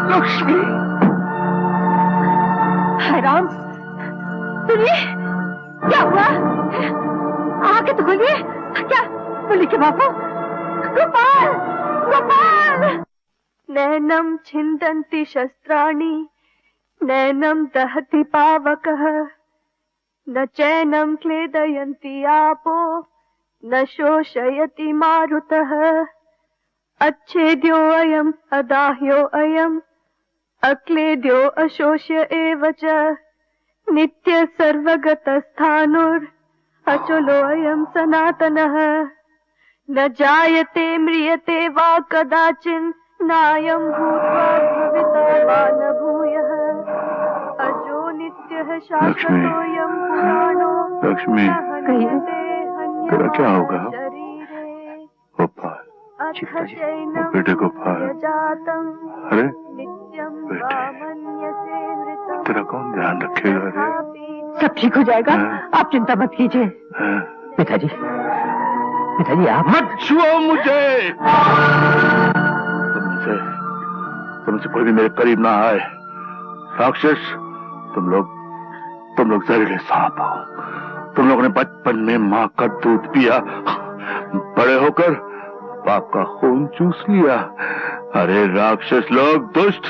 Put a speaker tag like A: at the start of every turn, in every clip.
A: लक्ष्मी।
B: हाय राम, सुनिए, क्या हुआ? आके तो खोलिए। क्या बोली के बापू? गोपाल, गोपाल! नैनम छिन्दन्ति शस्त्राणि, नैनम दहति पावकः, न चैनम क्लेदयन्ति आपो, न शोषयति मारुतः। अच्छेद्यो अयम् अदाह्यो अयम्, अक्लेद्यो अशोष्य एव च, नित्य सर्वगतस्थाणुर् अचलो अयम् सनातनः। न जायते म्रियते वा कदाचिन्, नायम् भूत्वा भविता वा न भूयः। अजो नित्यः शाश्वतोऽयम् पुराणो।
A: लक्ष्मी, तेरा क्या होगा? गोपाल, बेटे गोपाल। अरे बेटे, तेरा कौन ध्यान रखेगा? रे
B: सब ठीक हो जाएगा, आप चिंता मत कीजिए।
C: पिताजी, पिताजी आप
A: मत छुओ मुझे। तुमसे कोई भी मेरे करीब ना आए। राक्षस, तुम लोग जहरीले सांप हो। तुम लोगों ने बचपन में माँ का दूध पिया, बड़े होकर बाप का खून चूस लिया। अरे राक्षस लोग, दुष्ट,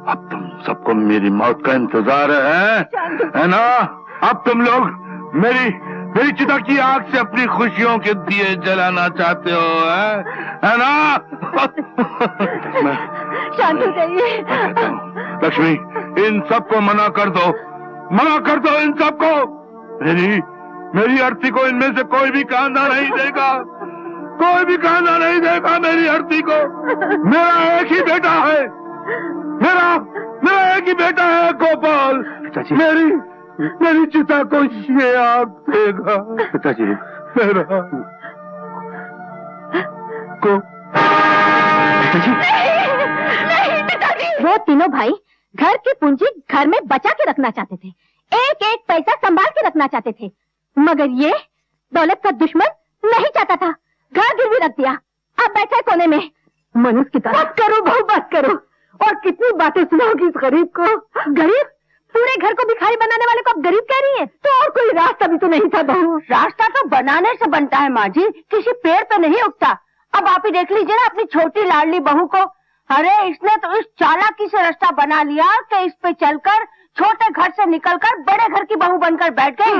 A: अब तुम सबको मेरी मौत का इंतजार है ना? अब तुम लोग मेरी चिता की आग से अपनी खुशियों के दिए जलाना चाहते हो, है ना?
B: शांत हो जाइए।
A: लक्ष्मी, इन सबको मना कर दो इन सबको। मेरी आरती को इनमें से कोई भी कांधा नहीं देगा, मेरी आरती को। मेरा एक ही बेटा है, मेरा एक ही बेटा है गोपाल। मेरी चिता को ये आग देगा। पिताजी, मेरा को
B: पिताजी। नहीं पिताजी। वो तीनों भाई घर की पूंजी घर में बचा के रखना चाहते थे, एक एक पैसा संभाल के रखना चाहते थे, मगर ये दौलत का दुश्मन नहीं चाहता था, घर गिरवी रख दिया। अब बैठे कोने में मनुष्य की तरह। बस करो बहू, बस करो। और कितनी बातें सुनाओगी इस गरीब को? गरीब? पूरे घर को भिखारी बनाने वाले को अब गरीब कह रही है? तो और कोई रास्ता भी तो नहीं था बहू। रास्ता तो बनाने से बनता है माँ जी, किसी पेड़ पे नहीं उगता। अब आप ही देख लीजिए ना अपनी छोटी लाडली बहू को। अरे इसने तो इस चालाकी से रास्ता बना लिया कि इस पे चलकर छोटे घर से निकलकर बड़े घर की बहू बनकर बैठ गई।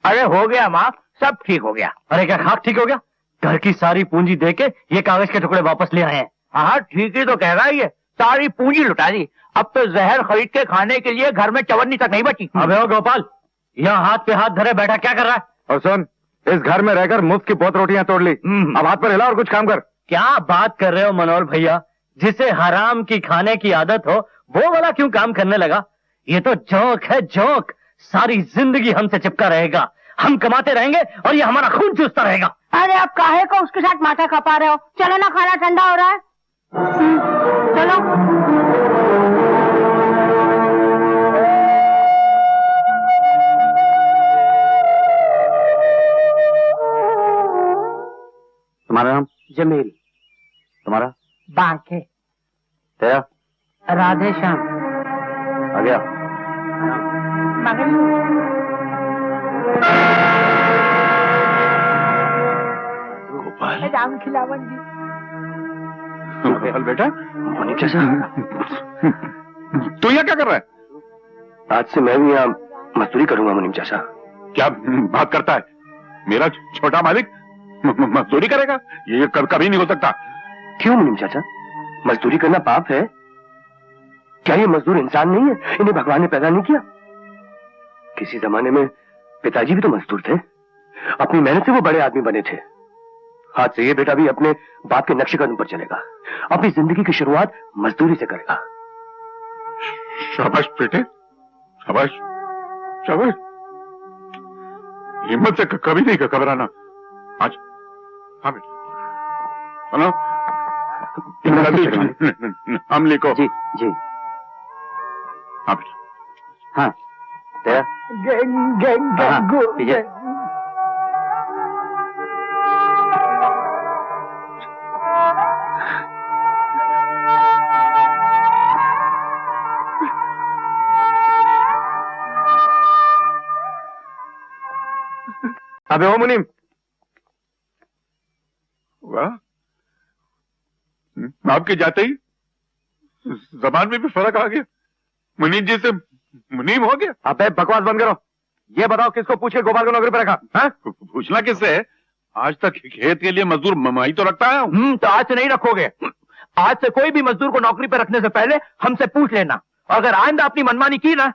C: अरे हो गया माँ, सब ठीक हो गया। अरे क्या खाक ठीक हो गया? घर की सारी पूंजी देके ये कागज के टुकड़े वापस ले आए हैं। हाँ ठीक ही तो कह रहा है, ये सारी पूंजी लुटा दी। अब तो जहर खरीद के खाने के लिए घर में चवन्नी तक नहीं बची। अबे ओ गोपाल, यहाँ हाथ पे हाथ धरे बैठा क्या कर रहा है?
A: और सुन, इस घर में रहकर मुफ्त की बहुत रोटियां तोड़ ली, अब हाथ पर हिला और कुछ काम कर।
C: क्या बात कर रहे हो मनोहर भैया? जिसे हराम की खाने की आदत हो वो वाला क्यों काम करने लगा? ये तो जोक है, जोक। सारी जिंदगी हमसे चिपका रहेगा, हम कमाते रहेंगे और ये हमारा खून चूसता रहेगा।
B: अरे आप काहे को उसके साथ माथा खपा रहे हो? चलो ना, खाना ठंडा हो रहा है। चलो।
C: तुम्हारा नाम? जमील। तुम्हारा?
B: बांके।
C: तेरा?
B: राधे श्याम।
C: आ गया।
A: गोपाल,
B: राम खिलावन जी।
A: गोपाल बेटा,
C: मोनिका चाचा,
A: तू यहाँ क्या कर रहा है?
C: आज से मैं भी यहाँ मजदूरी करूंगा मुनीम चाचा।
A: क्या बात करता है? मेरा छोटा मालिक मजदूरी करेगा? ये कभी नहीं हो सकता।
C: क्यों मुनीम चाचा, मजदूरी करना पाप है? क्या ये मजदूर इंसान नहीं है? इन्हें भगवान ने पैदा नहीं किया? किसी जमाने में पिताजी भी तो मजदूर थे, अपनी मेहनत से वो बड़े आदमी बने थे। आज से ये बेटा भी अपने बाप के नक्शे कदम पर चलेगा, अपनी जिंदगी की शुरुआत मजदूरी से करेगा।
A: शाबाश बेटे, शाबाश शाबाश। हिम्मत से कभी नहीं घबराना। आज हाँ बेटा, सुनो, हम लिखो।
C: जी जी।
A: हाँ बेटा।
C: हाँ तेरा? अबे ओ मुनीम,
A: वाह, आपके जाते ही जबान में भी फर्क आ गया। मुनीम जी से मुनीम हो गया।
C: अबे बकवास बंद करो। ये बताओ किसको पूछ के गोपाल को नौकरी पर रखा? हाँ?
A: पूछना किससे है? आज तक खेत के लिए मजदूर ममाई तो रखता है।
C: तो आज से नहीं रखोगे। आज से कोई भी मजदूर को नौकरी पर रखने से पहले हमसे पूछ लेना, और अगर आइंदा अपनी मनमानी की ना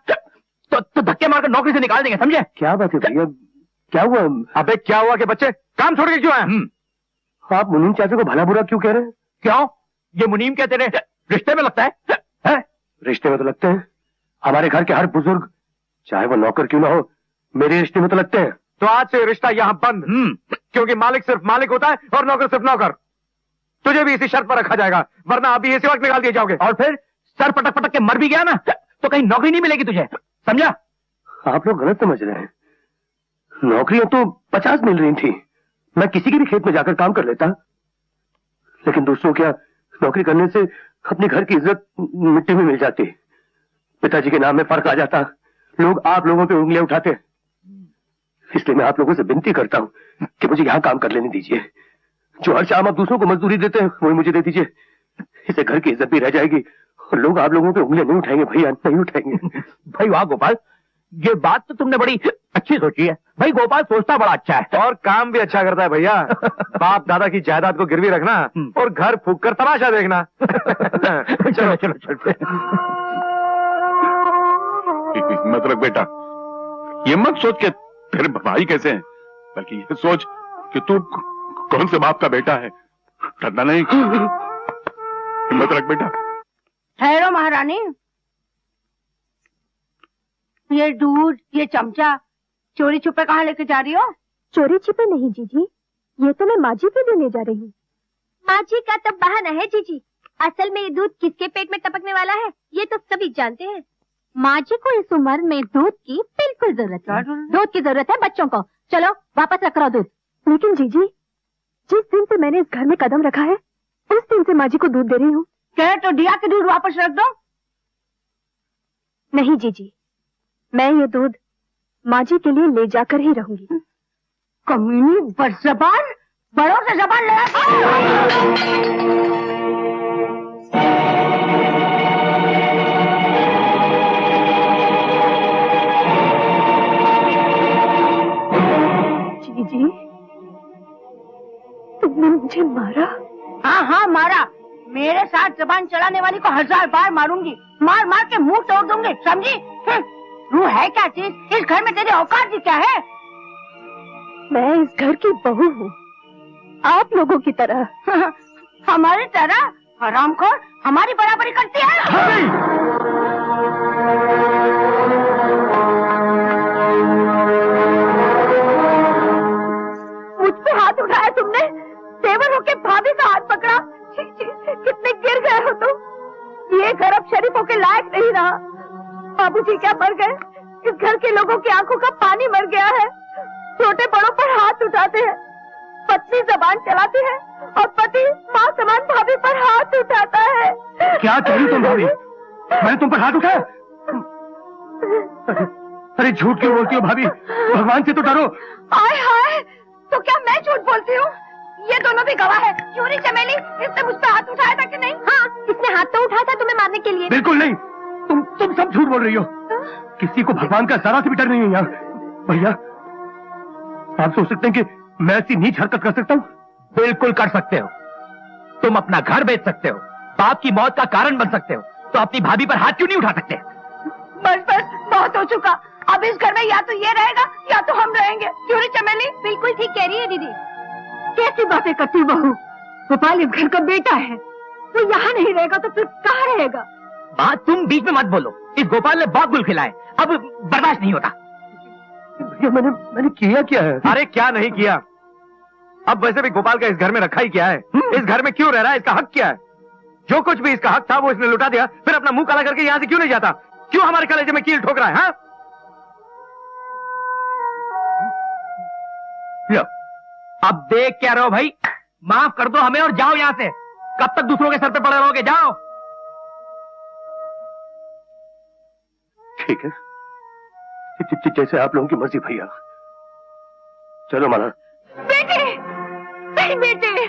C: तो धक्के मारकर नौकरी से निकाल देंगे, समझे? क्या बात है भैया, क्या हुआ? अबे क्या हुआ कि बच्चे काम छोड़ के क्यों आए? आप मुनीम चाचा को भला बुरा क्यों कह रहे हैं? क्यों? ये मुनीम क्या तेरे रिश्ते में लगता है? रिश्ते में तो लगते हैं। हमारे घर के हर बुजुर्ग, चाहे वो नौकर क्यों ना हो, मेरे रिश्ते में तो लगते हैं। तो आज से रिश्ता यहाँ बंद। क्योंकि मालिक सिर्फ मालिक होता है और नौकर सिर्फ नौकर। तुझे भी इसी शर्त पर रखा जाएगा, वरना अभी इसी वक्त निकाल दिए जाओगे। और फिर सर पटक पटक के मर भी गया ना तो कहीं नौकरी नहीं मिलेगी तुझे, समझा? आप लोग गलत समझ रहे हैं। नौकरियां तो 50 मिल रही थी, मैं किसी के भी खेत में जाकर काम कर लेता। लेकिन दूसरों क्या नौकरी करने से अपने घर की इज्जत मिट्टी में मिल जाती, पिताजी के नाम में फर्क आ जाता, लोग आप लोगों पे उंगलियां उठाते। इसलिए मैं आप लोगों से विनती करता हूं कि मुझे यहां काम कर लेने दीजिए। जो हर शाम आप दूसरों को मजदूरी देते हैं वही मुझे दे दीजिए। इससे घर की इज्जत भी रह जाएगी और लोग आप लोगों पे उंगलियां नहीं उठाएंगे भैया, नहीं उठाएंगे। भाई वाह गोपाल, ये बात तो तुमने बड़ी अच्छी सोची है। भाई गोपाल सोचता बड़ा अच्छा है और काम भी अच्छा करता है भैया। बाप दादा की जायदाद को गिरवी रखना और घर फूक कर तमाशा देखना। चलो चलो चलो।
A: हिम्मत रख बेटा, ये मत सोच के तेरे भाई कैसे हैं, बल्कि ये सोच कि तू कौन से बाप का बेटा है। डरना नहीं, हिम्मत रख बेटा।
B: ठहरो महारानी, ये दूध, ये चमचा चोरी छुपे कहाँ लेके जा रही हो?
D: चोरी छिपे नहीं जीजी, ये तो मैं माजी के लिए ले जा रही हूँ।
B: माजी का तो बहाना है जीजी, असल में ये दूध किसके पेट में टपकने वाला है ये तो सभी जानते हैं। माजी को इस उम्र में दूध की बिल्कुल जरूरत है। दूध की जरूरत है बच्चों को। चलो वापस रख रहा दूध।
D: लेकिन जीजी, जिस दिन से मैंने इस घर में कदम रखा है उस दिन से माजी को दूध दे रही हूँ।
B: कहे तो दिया के दूध वापस रख दो।
D: नहीं जीजी, मैं ये दूध माजी के लिए ले जाकर ही रहूंगी।
B: कमीनी बदज़बान, बड़ों से जबान
D: जीजी, तुमने मुझे मारा?
B: हाँ हाँ मारा। मेरे साथ जबान चलाने वाली को 1000 बार मारूंगी, मार मार के मुंह तोड़ दूंगी, समझी? तू है क्या चीज? इस घर में तेरी औकात भी क्या है?
D: मैं इस घर की बहू हूँ, आप लोगों की तरह।
B: हमारी तरह? हरामखोर हमारी बराबरी करती है? मुझ पे हाथ उठाया तुमने, तेवर होके भाभी का हाथ पकड़ा। कितने गिर गए हो तुम। ये घर अब शरीफों के लायक नहीं रहा। बाबूजी क्या मर गए, इस घर के लोगों की आंखों का पानी मर गया है। छोटे बड़ों पर हाथ उठाते हैं, पत्नी जबान चलाती है और पति माँ समान भाभी पर हाथ उठाता है।
C: क्या चाहिए तुम भाभी? मैंने तुम पर हाथ उठाया? अरे झूठ क्यों बोलती हो भाभी? भगवान से तो डरो।
B: हाय हाय, तो क्या मैं झूठ बोलती हूँ? ये दोनों भी गवाह है। चोरी चमेली, इसने मुझ पर हाथ उठाया था कि नहीं?
D: हाँ, इसने हाथ तो उठाया था तुम्हें मारने के लिए।
C: बिल्कुल नहीं, तुम सब झूठ बोल रही हो। किसी को भगवान का जरा से भी डर नहीं है यहाँ। भैया, आप सोच सकते हैं कि मैं ऐसी नीच हरकत कर सकता हूँ? बिल्कुल कर सकते हो। तुम अपना घर बेच सकते हो, बाप की मौत का कारण बन सकते हो, तो अपनी भाभी पर हाथ क्यों नहीं उठा सकते?
B: बस बस, बहुत हो चुका। अब इस घर में या तो ये रहेगा या तो हम रहेंगे। चोरी चमेली बिल्कुल ठीक कह रही है दीदी। कैसी बातें करती बहू? गोपाल इस घर का बेटा है, वो यहाँ नहीं रहेगा तो फिर कहाँ रहेगा?
C: बात तुम बीच में मत बोलो। इस गोपाल ने बहुत गुल खिलाए, अब बर्दाश्त नहीं होता। भैया मैंने किया क्या है? अरे क्या नहीं किया। अब वैसे भी गोपाल का इस घर में रखा ही क्या है? इस घर में क्यों रह रहा है? इसका हक क्या है? जो कुछ भी इसका हक था वो इसने लुटा दिया, फिर अपना मुंह काला करके यहाँ से क्यों नहीं जाता? क्यों हमारे कलेजे में कील ठोक रहा है? हाँ? अब देख क्या रहो भाई, माफ कर दो हमें और जाओ यहां से। कब तक दूसरों के सर पे पड़े रहोगे? जाओ। ठीक है, जैसे आप लोगों की मर्जी भैया। चलो माला।
B: बेटे, नहीं बेटे,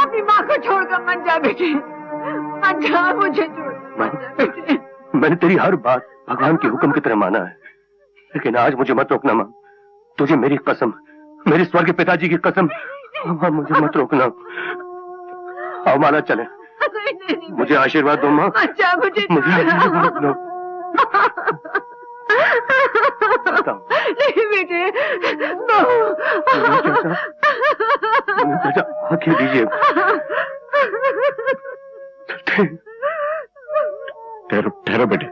B: अपनी माँ को छोड़कर मत जा बेटे, मत जा, मुझे छोड़ मत जा बेटे।
C: मैंने तेरी हर बात भगवान के हुक्म की तरह माना है, लेकिन आज मुझे मत रोकना माँ। तुझे मेरी कसम, मेरे स्वर्गीय पिताजी की कसम, माँ मुझे मत रोकना। आओ माला चले। मुझे आशीर्वाद दो माँ।
B: अच्छा, मुझे
C: आशीर्वाद दो।
B: नहीं बेटे,
C: चाचा आंखें दीजिए।
A: ठहरो ठहरो बेटे।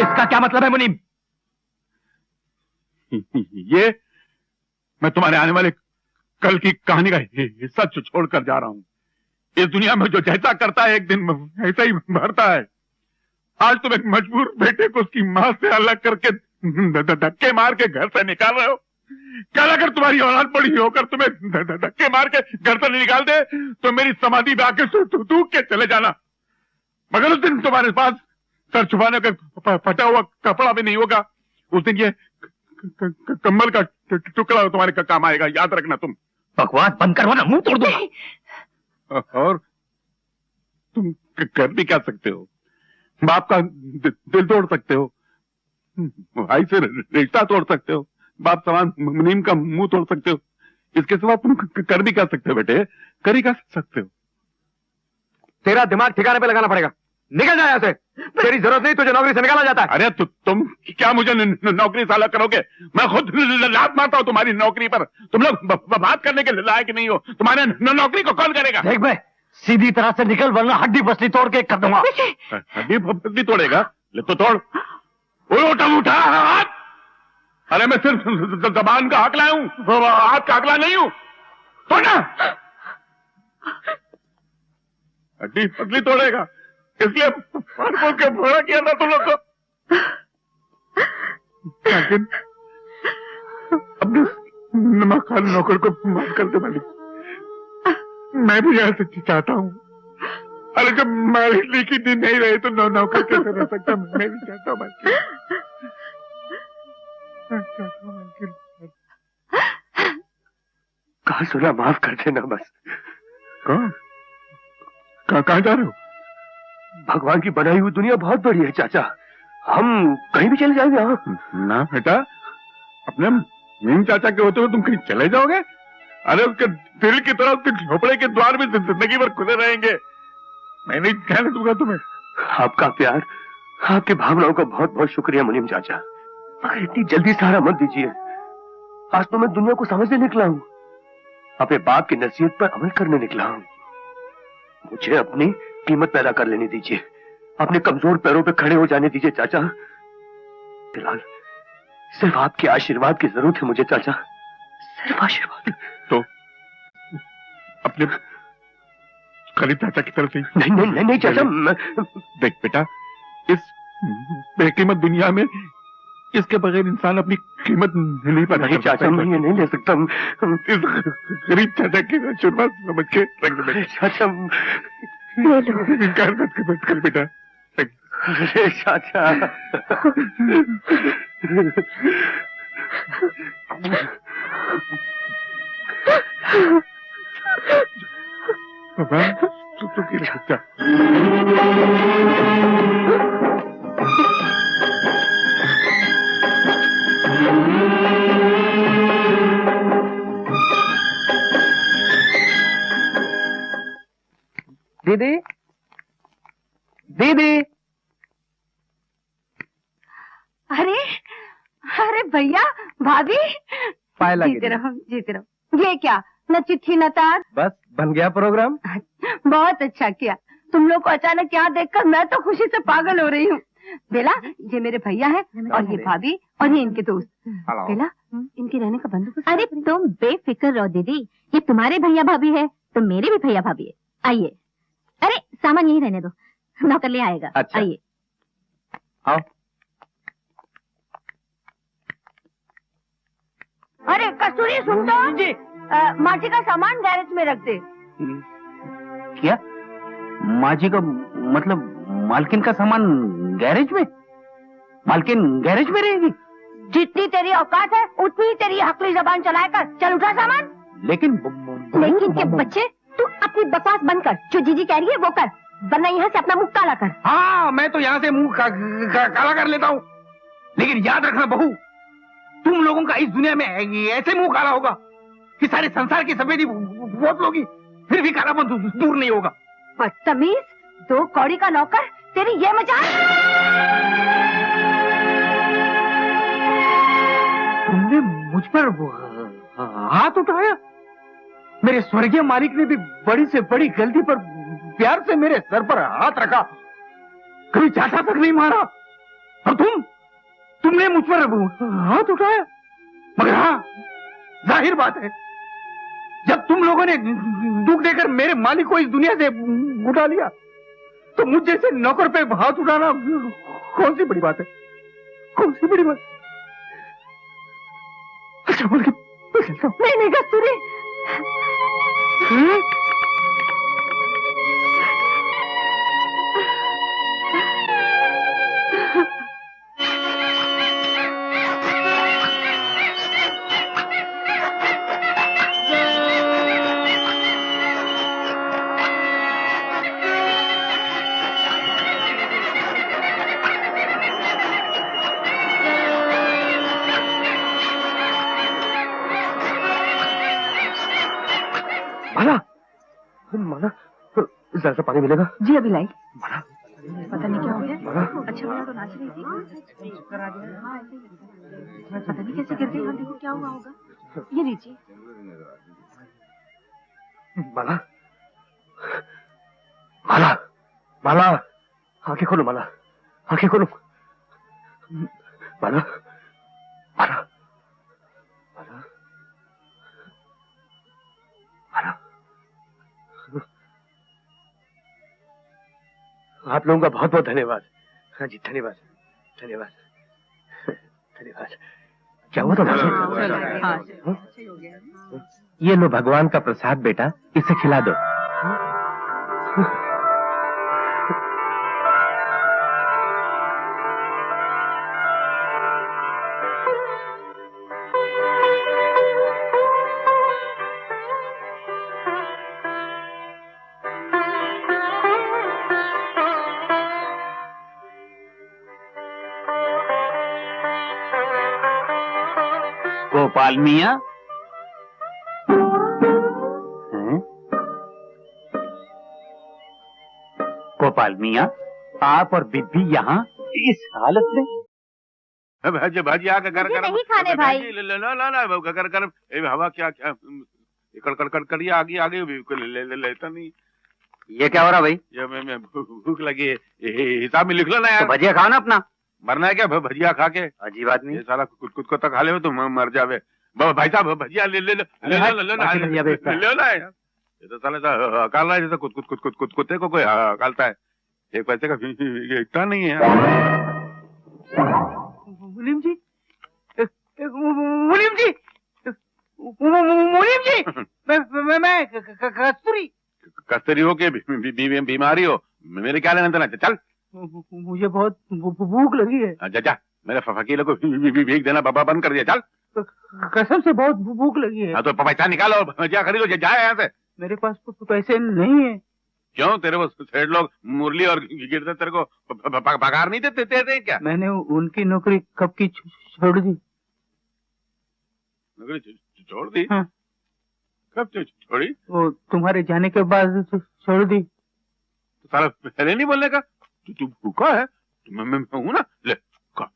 C: इसका क्या मतलब है मुनीम?
A: ये मैं तुम्हारे आने वाले कल की कहानी का हिस्सा छोड़कर जा रहा हूं। इस दुनिया में जो जैसा करता है एक दिन ऐसा ही भरता है। आज तुम एक मजबूर बेटे को उसकी मां से अलग करके धक्के मार के घर से निकाल रहे हो। कल अगर तुम्हारी औलाद पड़ी होकर तुम्हें धक्के मार के घर से निकाल दे तो मेरी समाधि में आके थूक के चले जाना। मगर उस दिन तुम्हारे पास सर छुपाने का फटा हुआ कपड़ा भी नहीं होगा। उस दिन ये कम्बल का टुकड़ा तुम्हारे काम आएगा, याद रखना। तुम
C: बकवास बंद करो ना, मुंह तोड़ दो।
A: और तुम कर भी क्या सकते हो? बाप का दिल तोड़ सकते हो, भाई से रिश्ता तोड़ सकते हो, बाप समान मुनीम का मुंह तोड़ सकते हो। इसके सिवा तुम कर भी क्या सकते हो बेटे? कर ही क्या सकते हो?
C: तेरा दिमाग ठिकाने पे लगाना पड़ेगा। निकल जा यहाँ से। तेरी जरूरत नहीं, तुझे नौकरी से निकाला जाता है।
A: अरे तुम क्या मुझे नौकरी से अलग करोगे? मैं खुद लात मारता हूँ तुम्हारी नौकरी पर। तुम लोग बात करने के लायक नहीं हो। तुम्हारे नौकरी को कौन करेगा?
C: देख बे, सीधी तरह से निकल वरना हड्डी पसली तोड़ के कर दूंगा।
A: हड्डी पसली तोड़ेगा? ले तो तोड़। उठा हाथ। अरे मैं सिर्फ जबान का हकला हूँ, हाथ का हकला नहीं हूँ। तोड़ना। हड्डी पसली तोड़ेगा इसलिए बोल के भोड़ा किया था तुम लोग को। लेकिन अपने नमक खाने नौकर को माफ कर दे मालिक। मैं भी ऐसे चाहता हूँ। अरे जब मालिक लिखी दिन नहीं रहे तो नौकर कैसे रह सकता? मैं भी चाहता हूँ मालिक।
C: कहा सुना, माफ कर देना बस।
A: कहाँ जा रहे हो?
C: भगवान की बनाई हुई दुनिया बहुत बड़ी है चाचा, हम कहीं भी चले जाएंगे। हाँ
A: ना बेटा, अपने मीम चाचा के होते हुए तुम कहीं चले जाओगे? अरे उसके दिल की तरह उसके झोपड़े के द्वार भी जिंदगी भर खुले रहेंगे। मैं नहीं कहने दूंगा तुम्हें।
C: आपका प्यार, आपकी भावनाओं का बहुत बहुत शुक्रिया मुनीम चाचा, मगर इतनी जल्दी सहारा मत दीजिए। आज तो मैं दुनिया को समझने निकला हूँ, अपने बाप की नसीहत पर अमल करने निकला हूँ। मुझे अपनी कीमत पैदा कर लेने दीजिए, अपने कमजोर पैरों पे खड़े हो जाने दीजिए चाचा। फिलहाल सिर्फ आपके आशीर्वाद की जरूरत है मुझे चाचा, सिर्फ आशीर्वाद।
A: तो अपने खलीद चाचा की तरफ से।
C: नहीं नहीं नहीं, नहीं चाचा।
A: देख बेटा, इस बेकीमत दुनिया में इसके बगैर इंसान अपनी कीमत नहीं पता।
C: नहीं चाचा, मैं ये नहीं ले सकता।
A: इस गरीब चाचा की आशीर्वाद समझ के रख दे
C: चाचा।
A: इनकार मत कर बेटा।
C: अरे चाचा।
A: भगवान तू की रक्षा।
C: दीदी, दीदी।
B: अरे अरे भैया, भाभी,
C: पाए
B: जीते रहो जीते रहो। ये क्या, न चिट्ठी न तार।
C: बस बन गया प्रोग्राम।
B: बहुत अच्छा किया। तुम लोग को अचानक यहाँ देखकर मैं तो खुशी से पागल हो रही हूँ। बेला, ये मेरे भैया है और ये भाभी और ये इनके दोस्त। बेला, इनके रहने का बंदोबस्त। अरे तुम बेफिक्र रहो दीदी, ये तुम्हारे भैया भाभी है तो मेरे भी भैया भाभी है। आइए। अरे सामान यही रहने दो, नौकर ले आएगा।
C: अच्छा।
B: आइए।
C: आओ।
B: अरे कस्तूरी सुन तो।
C: जी
B: माटी का सामान गैरेज में रख दे।
E: क्या? माजी का मतलब मालकिन का सामान गैरेज में? मालकिन गैरेज में रहेगी?
B: जितनी तेरी औकात है उतनी ही तेरी हकली जबान चलाया कर। चल उठा सामान।
E: लेकिन
B: के बच्चे, तू अपनी बकवास बंद कर। जो जीजी कह रही है वो कर, वरना यहाँ से अपना मुंह काला कर।
E: हाँ, मैं तो यहाँ से मुंह काला कर लेता हूँ, लेकिन याद रखना बहू, तुम लोगों का इस दुनिया में ऐसे मुंह काला होगा कि सारे संसार की सफेदी बहुत लोगी, फिर भी कालापन दूर नहीं होगा।
B: बदतमीज, 2 कौड़ी का नौकर, तेरी ये मजाल।
E: तुमने मुझ पर हाथ उठाया? मेरे स्वर्गीय मालिक ने भी बड़ी से बड़ी गलती पर प्यार से मेरे सर पर हाथ रखा, कभी चाटा तक नहीं मारा, और तुमने मुझ पर हाथ उठाया। मगर हाँ, जाहिर बात है, जब तुम लोगों ने दुख देकर मेरे मालिक को इस दुनिया से उठा लिया, तो मुझ जैसे नौकर पे हाथ उठाना कौन सी बड़ी बात है? कौन सी बड़ी बात? अच्छा बोल के
B: नहीं कस्तूरी।
C: माला, जरा सा पानी मिलेगा?
B: जी अभी लाई।
C: माला,
B: पता नहीं क्या हो गया।
C: माला,
B: अच्छा वाला तो नाच रही थी, पता नहीं कैसे गिर गई। हाँ देखो क्या हुआ होगा। ये लीजिए।
C: माला, माला, माला, आंखें खोलो माला, आंखें खोलो। माला, माला, माला, माला। आप लोगों का बहुत बहुत धन्यवाद। हाँ जी, धन्यवाद, धन्यवाद, धन्यवाद। क्या हुआ था?
E: ये लो भगवान का प्रसाद बेटा, इसे खिला दो। गोपाल मियाँ, गोपाल मियाँ, आप और बिब्बी यहाँ इस हालत में?
A: भाजी आके घर
B: नहीं खाने भाई।
A: घर कर हवा क्या क्या कड़कड़ आगे आगे लेता नहीं।
E: ये क्या हो रहा भाई?
A: ये मैं भूख लगी है, हिसाब में लिख लो ना यार।
E: तो भजिया खाओ ना अपना।
A: मरना है क्या भजिया खा के?
E: अजीब आदमी।
A: ये साला कुछ को तो खा ले तो मर जावे। भाई साहब भजिया ले लो ना यार। ये तो साला अकाल रहा है जैसे कुत्ते को कोई अकालता है। 1 पैसे का इतना नहीं है।
E: मुनीम जी, मुनीम जी, मुनीम जी, मैं
A: कस्तूरी हो के बीमारी हो, मेरे क्या लेना देना? चल,
E: मुझे बहुत भूख लगी है।
A: जा मेरे फकीलों को भीख देना बाबा बंद कर दिया। चल,
E: कसम से बहुत भूख लगी है।
A: हाँ तो पैसा निकालो, भजिया खरीदो, जाए यहाँ से।
E: मेरे पास पैसे नहीं है।
A: क्यों? तेरे वो सेठ लोग मुरली और गिरते तेरे को पगार नहीं देते क्या?
E: मैंने उनकी नौकरी कब की छोड़ दी।
A: नौकरी छोड़ दी?
E: हाँ।
A: कब छोड़ी?
E: वो तुम्हारे जाने के बाद छोड़ दी।
A: तो सारा पहले नहीं बोलने का? तू भूखा है? मैं हूं ना, ले खा।